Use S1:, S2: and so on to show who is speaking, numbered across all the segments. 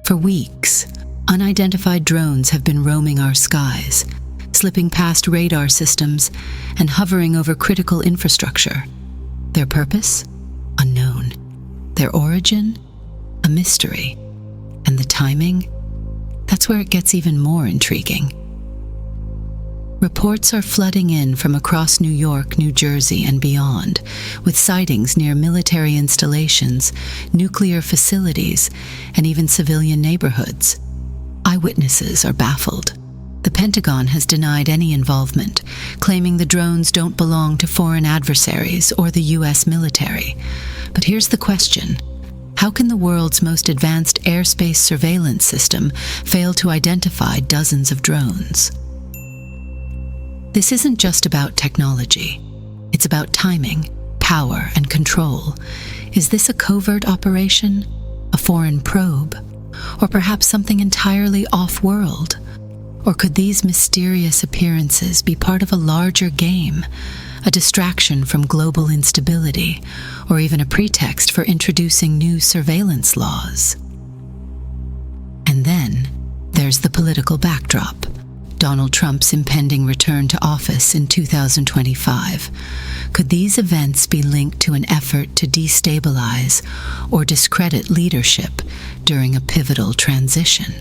S1: For weeks, unidentified drones have been roaming our skies, slipping past radar systems and hovering over critical infrastructure. Their purpose? Unknown. Their origin? A mystery. And the timing? That's where it gets even more intriguing. Reports are flooding in from across New York, New Jersey, and beyond, with sightings near military installations, nuclear facilities, and even civilian neighborhoods. Eyewitnesses are baffled. The Pentagon has denied any involvement, claiming the drones don't belong to foreign adversaries or the U.S. military. But here's the question. How can the world's most advanced airspace surveillance system fail to identify dozens of drones? This isn't just about technology. It's about timing, power, and control. Is this a covert operation? A foreign probe? Or perhaps something entirely off-world? Or could these mysterious appearances be part of a larger game, a distraction from global instability, or even a pretext for introducing new surveillance laws? And then there's the political backdrop. Donald Trump's impending return to office in 2025. Could these events be linked to an effort to destabilize or discredit leadership during a pivotal transition?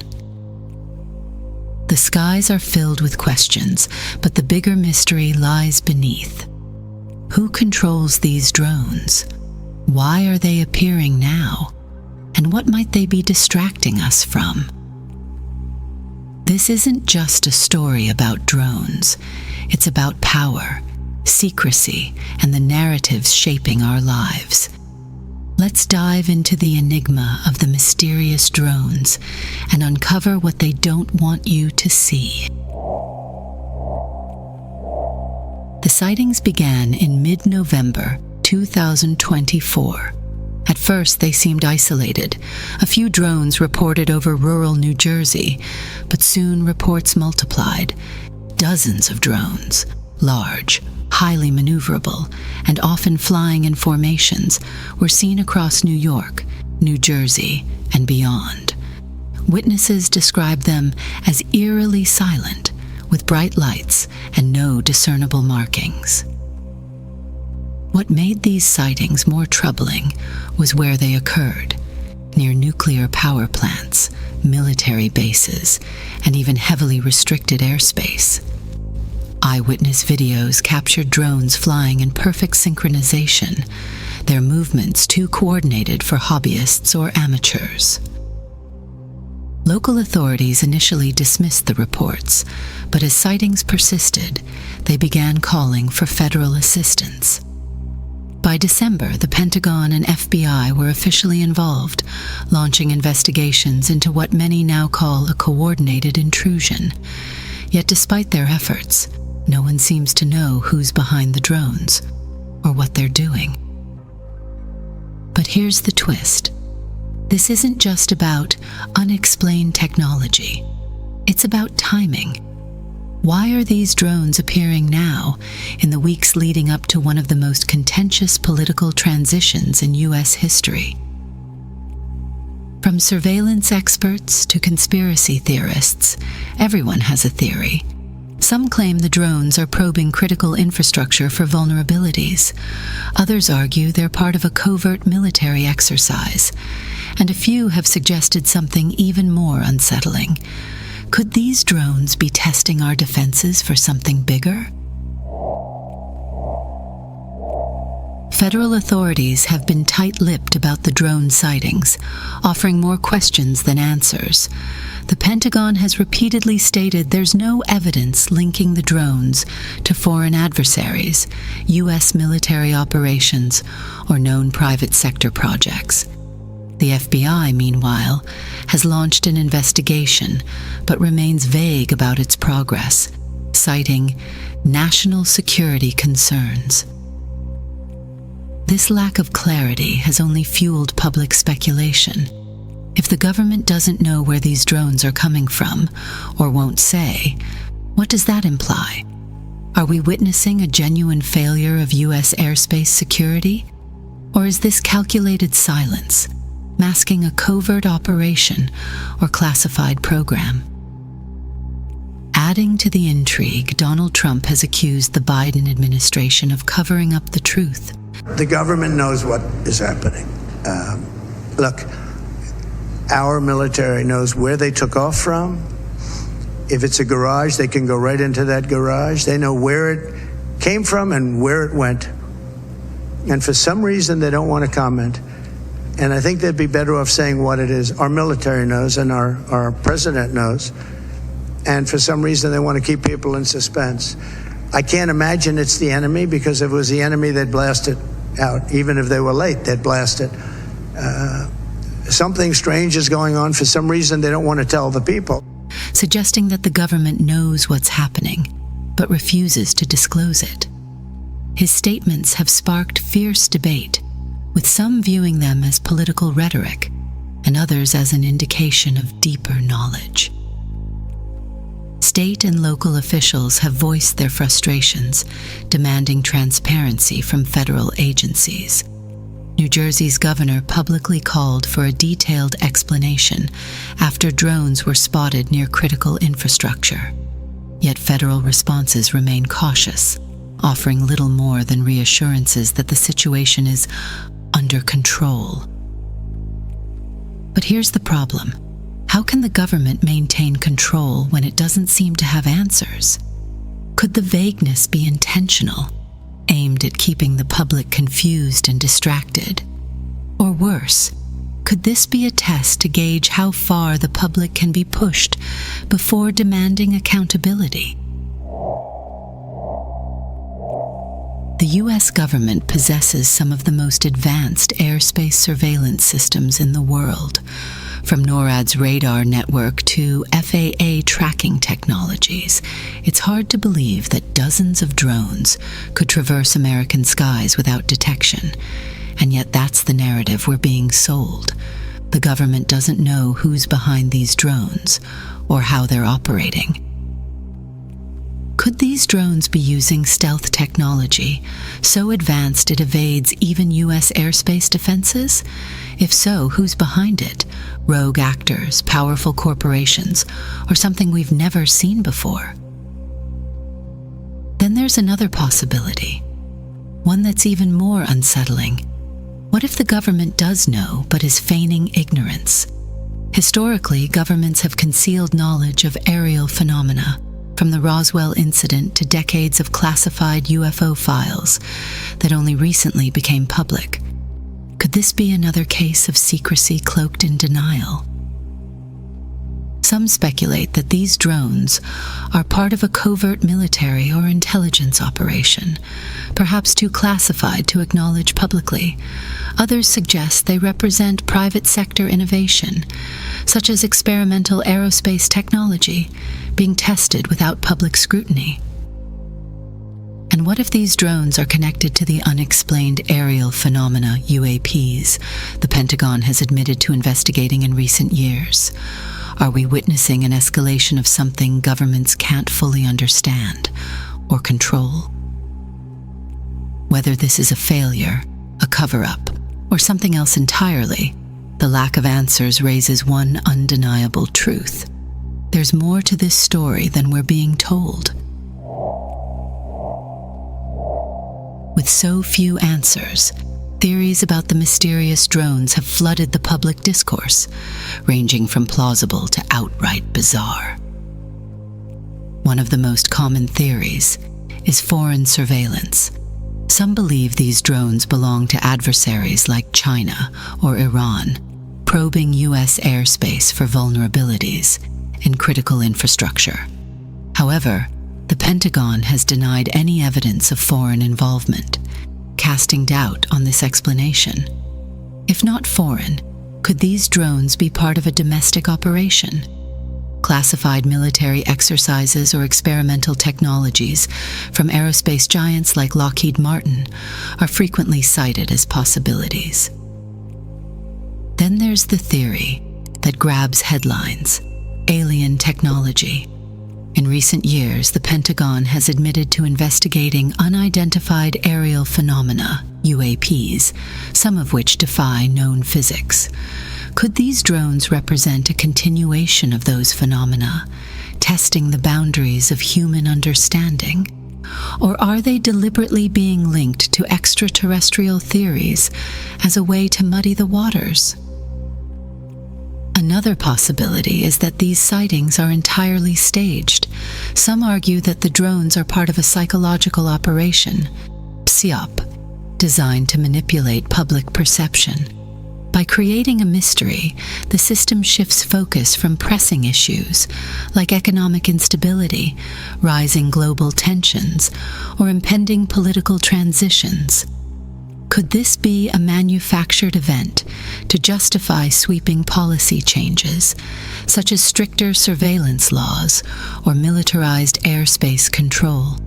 S1: The skies are filled with questions, but the bigger mystery lies beneath. Who controls these drones? Why are they appearing now? And what might they be distracting us from? This isn't just a story about drones. It's about power, secrecy, and the narratives shaping our lives. Let's dive into the enigma of the mysterious drones and uncover what they don't want you to see. The sightings began in mid-November 2024. At first, they seemed isolated. A few drones reported over rural New Jersey, but soon reports multiplied. Dozens of drones, large, highly maneuverable, and often flying in formations, were seen across New York, New Jersey, and beyond. Witnesses described them as eerily silent, with bright lights and no discernible markings. What made these sightings more troubling was where they occurred, near nuclear power plants, military bases, and even heavily restricted airspace. Eyewitness videos captured drones flying in perfect synchronization, their movements too coordinated for hobbyists or amateurs. Local authorities initially dismissed the reports, but as sightings persisted, they began calling for federal assistance. By December, the Pentagon and FBI were officially involved, launching investigations into what many now call a coordinated intrusion. Yet despite their efforts, no one seems to know who's behind the drones or what they're doing. But here's the twist. This isn't just about unexplained technology. It's about timing. Why are these drones appearing now, in the weeks leading up to one of the most contentious political transitions in U.S. history? From surveillance experts to conspiracy theorists, everyone has a theory. Some claim the drones are probing critical infrastructure for vulnerabilities. Others argue they're part of a covert military exercise. And a few have suggested something even more unsettling. Could these drones be testing our defenses for something bigger? Federal authorities have been tight-lipped about the drone sightings, offering more questions than answers. The Pentagon has repeatedly stated there's no evidence linking the drones to foreign adversaries, U.S. military operations, or known private sector projects. The FBI, meanwhile, has launched an investigation, but remains vague about its progress, citing national security concerns. This lack of clarity has only fueled public speculation. If the government doesn't know where these drones are coming from, or won't say, what does that imply? Are we witnessing a genuine failure of U.S. airspace security? Or is this calculated silence, masking a covert operation or classified program. Adding to the intrigue, Donald Trump has accused the Biden administration of covering up the truth.
S2: The government knows what is happening. Look, our military knows where they took off from. If it's a garage, they can go right into that garage. They know where it came from and where it went. And for some reason, they don't want to comment. And I think they'd be better off saying what it is. Our military knows and our president knows. And for some reason, they want to keep people in suspense. I can't imagine it's the enemy, because if it was the enemy, they'd blast it out. Even if they were late, they'd blast it. Something strange is going on. For some reason, they don't want to tell the people.
S1: Suggesting that the government knows what's happening, but refuses to disclose it. His statements have sparked fierce debate, with some viewing them as political rhetoric, and others as an indication of deeper knowledge. State and local officials have voiced their frustrations, demanding transparency from federal agencies. New Jersey's governor publicly called for a detailed explanation after drones were spotted near critical infrastructure. Yet federal responses remain cautious, offering little more than reassurances that the situation is under control. But here's the problem. How can the government maintain control when it doesn't seem to have answers? Could the vagueness be intentional, aimed at keeping the public confused and distracted? Or worse, could this be a test to gauge how far the public can be pushed before demanding accountability? The U.S. government possesses some of the most advanced airspace surveillance systems in the world, from NORAD's radar network to FAA tracking technologies. It's hard to believe that dozens of drones could traverse American skies without detection, and yet that's the narrative we're being sold. The government doesn't know who's behind these drones or how they're operating. Could these drones be using stealth technology so advanced it evades even U.S. airspace defenses? If so, who's behind it? Rogue actors, powerful corporations, or something we've never seen before? Then there's another possibility, one that's even more unsettling. What if the government does know but is feigning ignorance? Historically, governments have concealed knowledge of aerial phenomena, from the Roswell incident to decades of classified UFO files that only recently became public. Could this be another case of secrecy cloaked in denial? Some speculate that these drones are part of a covert military or intelligence operation, perhaps too classified to acknowledge publicly. Others suggest they represent private sector innovation, such as experimental aerospace technology being tested without public scrutiny. And what if these drones are connected to the unexplained aerial phenomena, UAPs, the Pentagon has admitted to investigating in recent years? Are we witnessing an escalation of something governments can't fully understand or control? Whether this is a failure, a cover-up, or something else entirely, the lack of answers raises one undeniable truth. There's more to this story than we're being told. With so few answers, theories about the mysterious drones have flooded the public discourse, ranging from plausible to outright bizarre. One of the most common theories is foreign surveillance. Some believe these drones belong to adversaries like China or Iran, probing U.S. airspace for vulnerabilities in critical infrastructure. However, the Pentagon has denied any evidence of foreign involvement, casting doubt on this explanation. If not foreign, could these drones be part of a domestic operation? Classified military exercises or experimental technologies from aerospace giants like Lockheed Martin are frequently cited as possibilities. Then there's the theory that grabs headlines: alien technology. In recent years, the Pentagon has admitted to investigating unidentified aerial phenomena, UAPs, some of which defy known physics. Could these drones represent a continuation of those phenomena, testing the boundaries of human understanding? Or are they deliberately being linked to extraterrestrial theories as a way to muddy the waters? Another possibility is that these sightings are entirely staged. Some argue that the drones are part of a psychological operation, psyop, designed to manipulate public perception. By creating a mystery, the system shifts focus from pressing issues like economic instability, rising global tensions, or impending political transitions. Could this be a manufactured event to justify sweeping policy changes, such as stricter surveillance laws or militarized airspace control?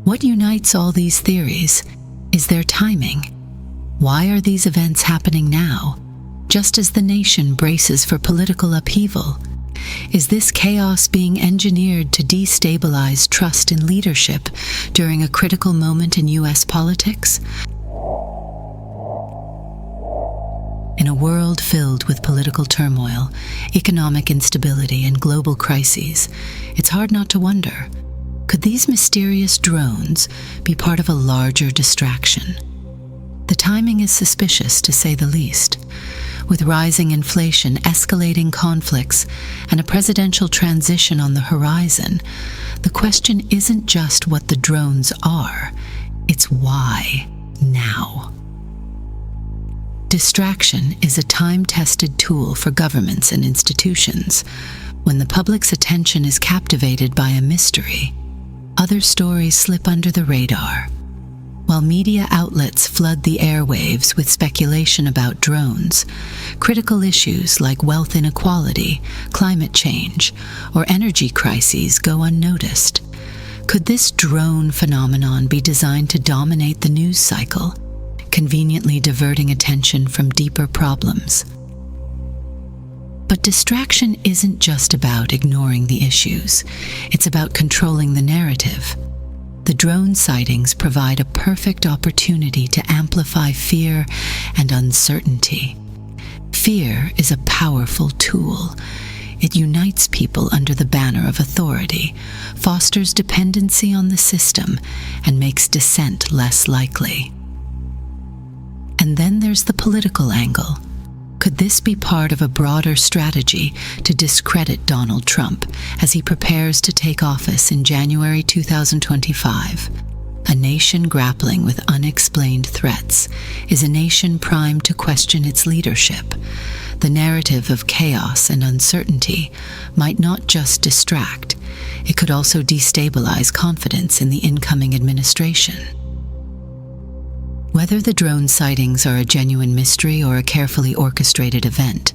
S1: What unites all these theories is their timing. Why are these events happening now, just as the nation braces for political upheaval? Is this chaos being engineered to destabilize trust in leadership during a critical moment in U.S. politics? In a world filled with political turmoil, economic instability, and global crises, it's hard not to wonder, could these mysterious drones be part of a larger distraction? The timing is suspicious, to say the least. With rising inflation, escalating conflicts, and a presidential transition on the horizon, the question isn't just what the drones are, it's why now. Distraction is a time-tested tool for governments and institutions. When the public's attention is captivated by a mystery, other stories slip under the radar. While media outlets flood the airwaves with speculation about drones, critical issues like wealth inequality, climate change, or energy crises go unnoticed. Could this drone phenomenon be designed to dominate the news cycle, conveniently diverting attention from deeper problems? But distraction isn't just about ignoring the issues. It's about controlling the narrative. The drone sightings provide a perfect opportunity to amplify fear and uncertainty. Fear is a powerful tool. It unites people under the banner of authority, fosters dependency on the system, and makes dissent less likely. And then there's the political angle. Could this be part of a broader strategy to discredit Donald Trump as he prepares to take office in January 2025? A nation grappling with unexplained threats is a nation primed to question its leadership. The narrative of chaos and uncertainty might not just distract, it could also destabilize confidence in the incoming administration. Whether the drone sightings are a genuine mystery or a carefully orchestrated event,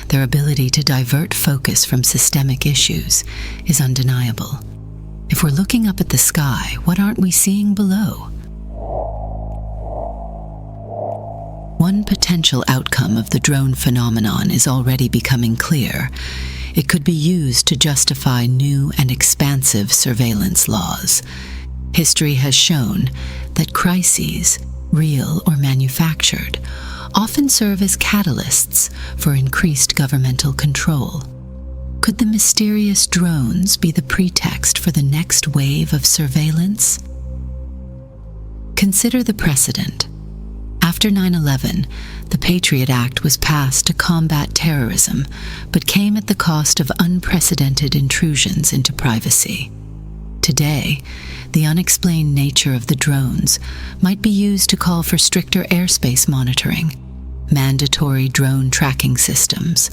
S1: their ability to divert focus from systemic issues is undeniable. If we're looking up at the sky, what aren't we seeing below? One potential outcome of the drone phenomenon is already becoming clear. It could be used to justify new and expansive surveillance laws. History has shown that crises, real or manufactured, often serve as catalysts for increased governmental control. Could the mysterious drones be the pretext for the next wave of surveillance? Consider the precedent. After 9/11, the Patriot Act was passed to combat terrorism, but came at the cost of unprecedented intrusions into privacy. Today, the unexplained nature of the drones might be used to call for stricter airspace monitoring, mandatory drone tracking systems,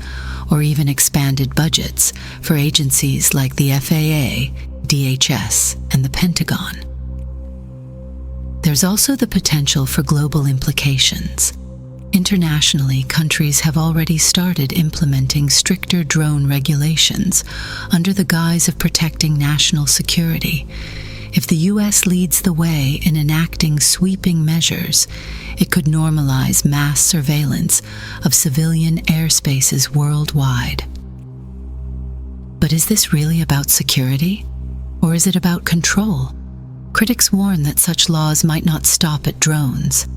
S1: or even expanded budgets for agencies like the FAA, DHS, and the Pentagon. There's also the potential for global implications. Internationally, countries have already started implementing stricter drone regulations under the guise of protecting national security. If the U.S. leads the way in enacting sweeping measures, it could normalize mass surveillance of civilian airspaces worldwide. But is this really about security? Or is it about control? critics warn that such laws might not stop at drones.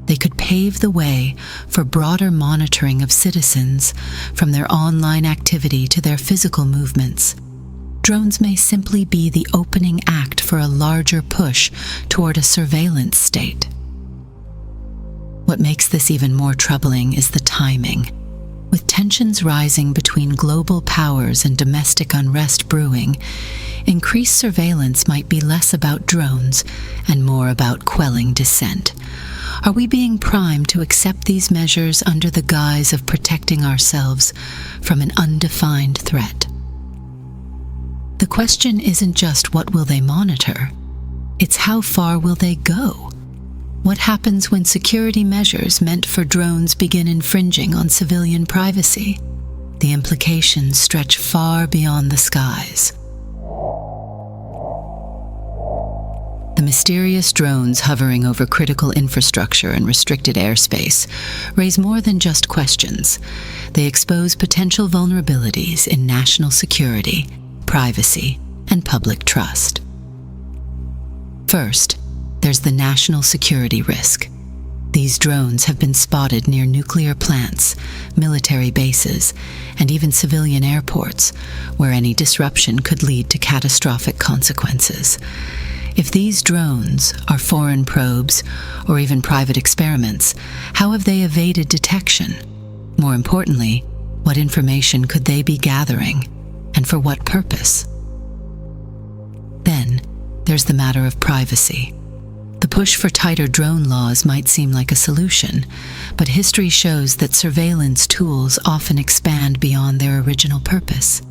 S1: They could pave the way for broader monitoring of citizens, from their online activity to their physical movements. Drones may simply be the opening act for a larger push toward a surveillance state. What makes this even more troubling is the timing. With tensions rising between global powers and domestic unrest brewing, increased surveillance might be less about drones and more about quelling dissent. Are we being primed to accept these measures under the guise of protecting ourselves from an undefined threat? The question isn't just what will they monitor, it's how far will they go? What happens when security measures meant for drones begin infringing on civilian privacy? The implications stretch far beyond the skies. The mysterious drones hovering over critical infrastructure and restricted airspace raise more than just questions. They expose potential vulnerabilities in national security, privacy, and public trust. First, there's the national security risk. These drones have been spotted near nuclear plants, military bases, and even civilian airports, where any disruption could lead to catastrophic consequences. If these drones are foreign probes or even private experiments, how have they evaded detection? More importantly, what information could they be gathering, and for what purpose? Then, there's the matter of privacy. The push for tighter drone laws might seem like a solution, but history shows that surveillance tools often expand beyond their original purpose.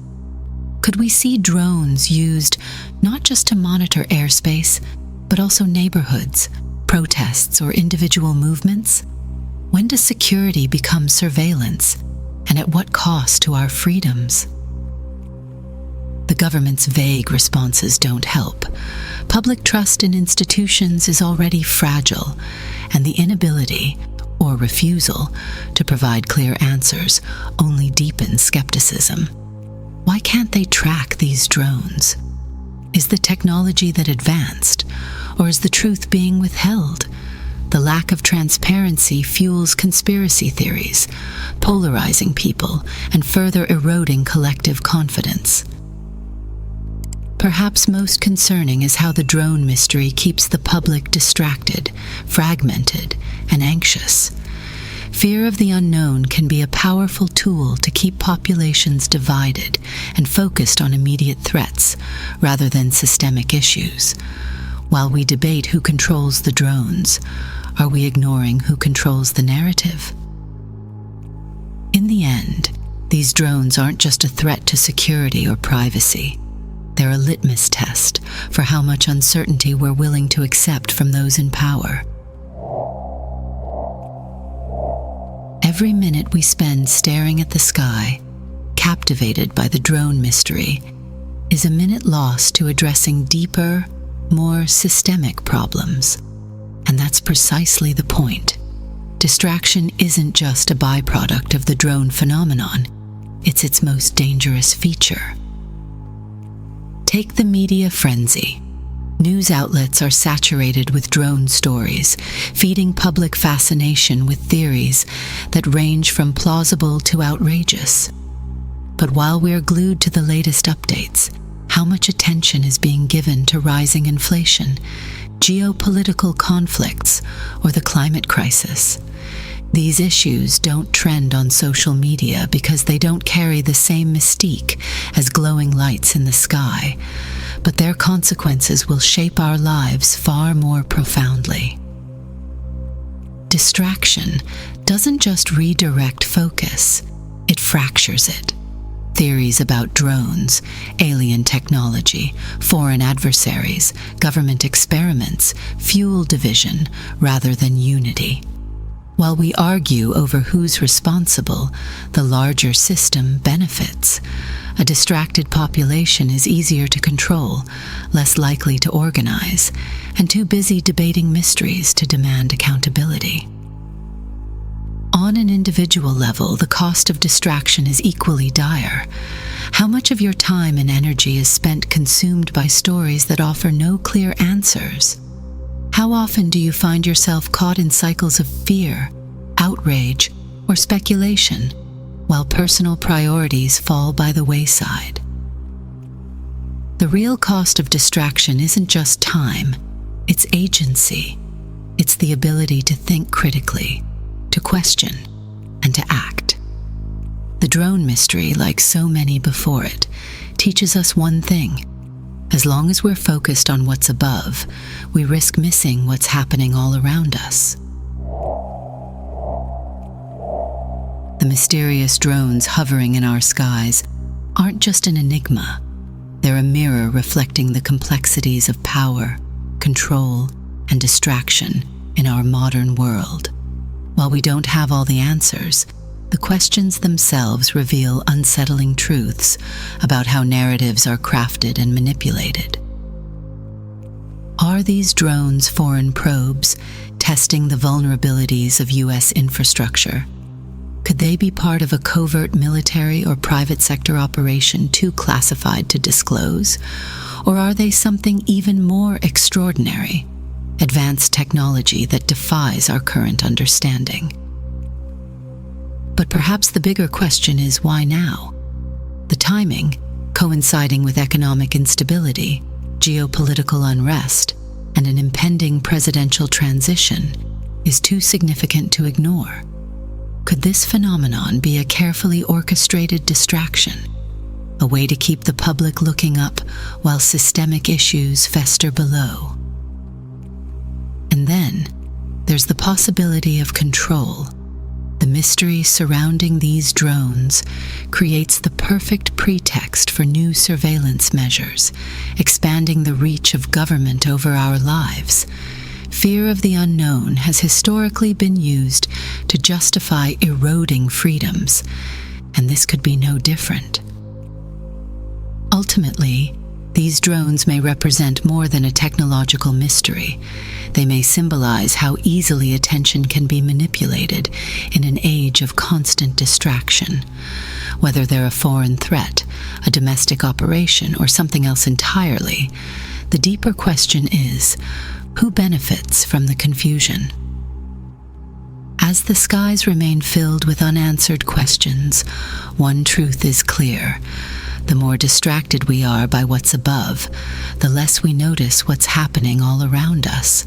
S1: Could we see drones used not just to monitor airspace, but also neighborhoods, protests, or individual movements? When does security become surveillance, and at what cost to our freedoms? The government's vague responses don't help. Public trust in institutions is already fragile, and the inability, or refusal, to provide clear answers only deepens skepticism. Why can't they track these drones? Is the technology that advanced, or is the truth being withheld? The lack of transparency fuels conspiracy theories, polarizing people and further eroding collective confidence. Perhaps most concerning is how the drone mystery keeps the public distracted, fragmented, and anxious. Fear of the unknown can be a powerful tool to keep populations divided and focused on immediate threats rather than systemic issues. While we debate who controls the drones, are we ignoring who controls the narrative? In the end, these drones aren't just a threat to security or privacy. They're a litmus test for how much uncertainty we're willing to accept from those in power. Every minute we spend staring at the sky, captivated by the drone mystery, is a minute lost to addressing deeper, more systemic problems. And that's precisely the point. Distraction isn't just a byproduct of the drone phenomenon, it's its most dangerous feature. Take the media frenzy. News outlets are saturated with drone stories, feeding public fascination with theories that range from plausible to outrageous. But while we're glued to the latest updates, how much attention is being given to rising inflation, geopolitical conflicts, or the climate crisis? These issues don't trend on social media because they don't carry the same mystique as glowing lights in the sky, but their consequences will shape our lives far more profoundly. Distraction doesn't just redirect focus, it fractures it. Theories about drones, alien technology, foreign adversaries, government experiments fuel division rather than unity. While we argue over who's responsible, the larger system benefits. A distracted population is easier to control, less likely to organize, and too busy debating mysteries to demand accountability. On an individual level, the cost of distraction is equally dire. How much of your time and energy is spent consumed by stories that offer no clear answers? How often do you find yourself caught in cycles of fear, outrage, or speculation, while personal priorities fall by the wayside? The real cost of distraction isn't just time, it's agency. It's the ability to think critically, to question, and to act. The drone mystery, like so many before it, teaches us one thing. As long as we're focused on what's above, we risk missing what's happening all around us. The mysterious drones hovering in our skies aren't just an enigma. They're a mirror reflecting the complexities of power, control, and distraction in our modern world. While we don't have all the answers, the questions themselves reveal unsettling truths about how narratives are crafted and manipulated. Are these drones foreign probes testing the vulnerabilities of U.S. infrastructure? Could they be part of a covert military or private sector operation too classified to disclose? Or are they something even more extraordinary, advanced technology that defies our current understanding? But perhaps the bigger question is, why now? The timing, coinciding with economic instability, geopolitical unrest, and an impending presidential transition, is too significant to ignore. Could this phenomenon be a carefully orchestrated distraction, a way to keep the public looking up while systemic issues fester below? And then, there's the possibility of control. The mystery surrounding these drones creates the perfect pretext for new surveillance measures, expanding the reach of government over our lives. Fear of the unknown has historically been used to justify eroding freedoms, and this could be no different. Ultimately, these drones may represent more than a technological mystery. They may symbolize how easily attention can be manipulated in an age of constant distraction. Whether they're a foreign threat, a domestic operation, or something else entirely, the deeper question is, who benefits from the confusion? As the skies remain filled with unanswered questions, one truth is clear. The more distracted we are by what's above, the less we notice what's happening all around us.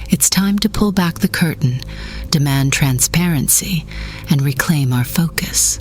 S1: It's time to pull back the curtain, demand transparency, and reclaim our focus.